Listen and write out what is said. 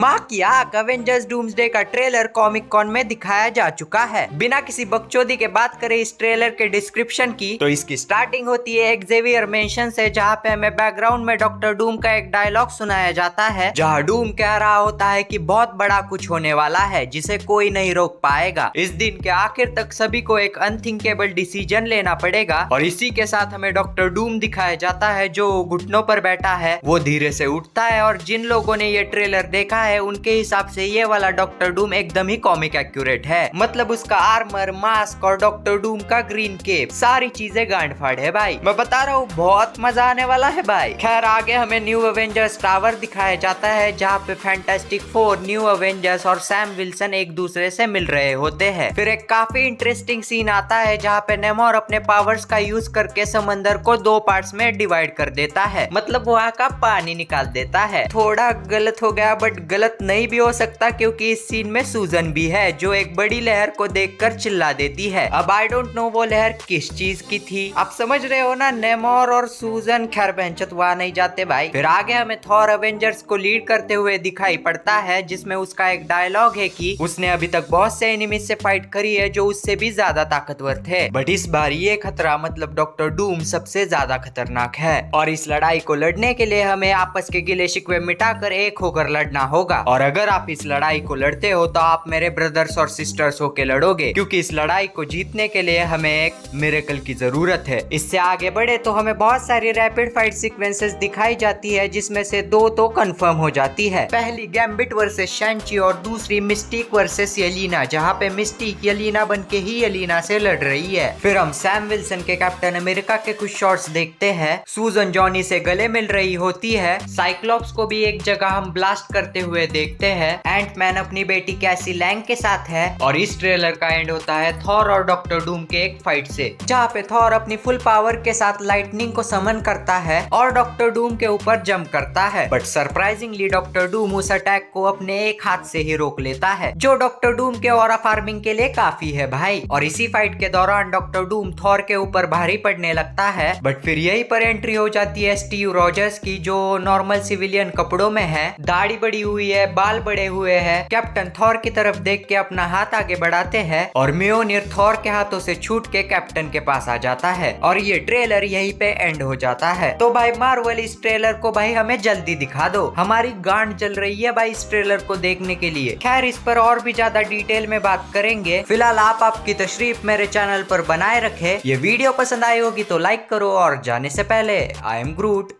माह की आग अवेंजर्स डूम्सडे का ट्रेलर कॉमिक कॉन में दिखाया जा चुका है। बिना किसी बकचोदी के बात करें इस ट्रेलर के डिस्क्रिप्शन की, तो इसकी स्टार्टिंग होती है एक्जेवियर मेंशन से, जहाँ पे हमें बैकग्राउंड में डॉक्टर डूम का एक डायलॉग सुनाया जाता है, जहाँ डूम कह रहा होता है कि बहुत बड़ा कुछ होने वाला है जिसे कोई नहीं रोक पाएगा। इस दिन के आखिर तक सभी को एक अनथिंकेबल डिसीजन लेना पड़ेगा। और इसी के साथ हमें डॉक्टर डूम दिखाया जाता है जो घुटनों पर बैठा है, वो धीरे से उठता है। और जिन लोगों ने ये ट्रेलर देखा है उनके हिसाब से ये वाला डॉक्टर डूम एकदम ही कॉमिक एक्यूरेट है। मतलब उसका आर्मर, मास्क और डॉक्टर डूम का ग्रीन केप, सारी चीजें गांड फाड़ है भाई। मैं बता रहा हूँ बहुत मजा आने वाला है भाई। खैर आगे हमें न्यू अवेंजर्स टावर दिखाया जाता है, जहाँ पे फैंटास्टिक फोर, न्यू अवेंजर्स और सैम विल्सन एक दूसरे से मिल रहे होते हैं। फिर एक काफी इंटरेस्टिंग सीन आता है जहाँ पे नेमोर अपने पावर्स का यूज करके समंदर को 2 पार्ट्स में डिवाइड कर देता है। मतलब वहाँ का पानी निकाल देता है। थोड़ा गलत हो गया बट गलत नहीं भी हो सकता, क्योंकि इस सीन में सूजन भी है जो एक बड़ी लहर को देखकर चिल्ला देती है। अब आई डोंट नो वो लहर किस चीज की थी, आप समझ रहे हो ना। नेमोर और सूजन, खैर बहनचोद वहां नहीं जाते भाई। फिर आगे हमें थॉर अवेंजर्स को लीड करते हुए दिखाई पड़ता है, जिसमें उसका एक डायलॉग है कि उसने अभी तक बहुत से एनिमीज से फाइट करी है जो उससे भी ज्यादा ताकतवर थे, बट इस बार ये खतरा मतलब डॉक्टर डूम सबसे ज्यादा खतरनाक है। और इस लड़ाई को लड़ने के लिए हमें आपस के गिले शिकवे मिटाकर एक होकर लड़ना होगा। और अगर आप इस लड़ाई को लड़ते हो तो आप मेरे ब्रदर्स और सिस्टर्स होके लड़ोगे, क्योंकि इस लड़ाई को जीतने के लिए हमें एक मिरेकल की जरूरत है। इससे आगे बढ़े तो हमें बहुत सारी रैपिड फाइट सीक्वेंसेस दिखाई जाती है, जिसमें से 2 तो कंफर्म हो जाती है। पहली गैम्बिट वर्सेस शैंची और दूसरी मिस्टिक वर्सेस येलेना, जहाँ पे मिस्टिक येलेना बन के ही येलेना से लड़ रही है। फिर हम सैम विल्सन के कैप्टन अमेरिका के कुछ शॉट्स देखते हैं। सूजन जॉनी से गले मिल रही होती है। साइक्लोप्स को भी एक जगह हम ब्लास्ट करते हुए देखते हैं। एंटमैन अपनी बेटी कैसी लैंग के साथ है। और इस ट्रेलर का एंड होता है थॉर और डॉक्टर डूम के एक फाइट से, जहाँ पे थॉर अपनी फुल पावर के साथ लाइटनिंग को समन करता है और डॉक्टर डूम के ऊपर जंप करता है। बट सरप्राइजिंगली डॉक्टर डूम उस अटैक को अपने एक हाथ से ही रोक लेता है, जो डॉक्टर डूम के ऑरा फार्मिंग के लिए काफी है भाई। और इसी फाइट के दौरान डॉक्टर डूम थॉर के ऊपर भारी पड़ने लगता है। बट फिर यही पर एंट्री हो जाती है स्टीव रॉजर्स की, जो नॉर्मल सिविलियन कपड़ों में है, दाढ़ी बड़ी हुई है, बाल बड़े हुए हैं। कैप्टन थॉर की तरफ देख के अपना हाथ आगे बढ़ाते हैं और म्योनिर थॉर के हाथों से छूट के कैप्टन के पास आ जाता है। और ये ट्रेलर यहीं पे एंड हो जाता है। तो भाई मार्वल इस ट्रेलर को भाई हमें जल्दी दिखा दो, हमारी गांड जल रही है भाई इस ट्रेलर को देखने के लिए। खैर इस पर और भी ज्यादा डिटेल में बात करेंगे। फिलहाल आप आपकी तशरीफ मेरे चैनल पर बनाए रखे। ये वीडियो पसंद आई होगी तो लाइक करो, और जाने से पहले आई एम ग्रूट।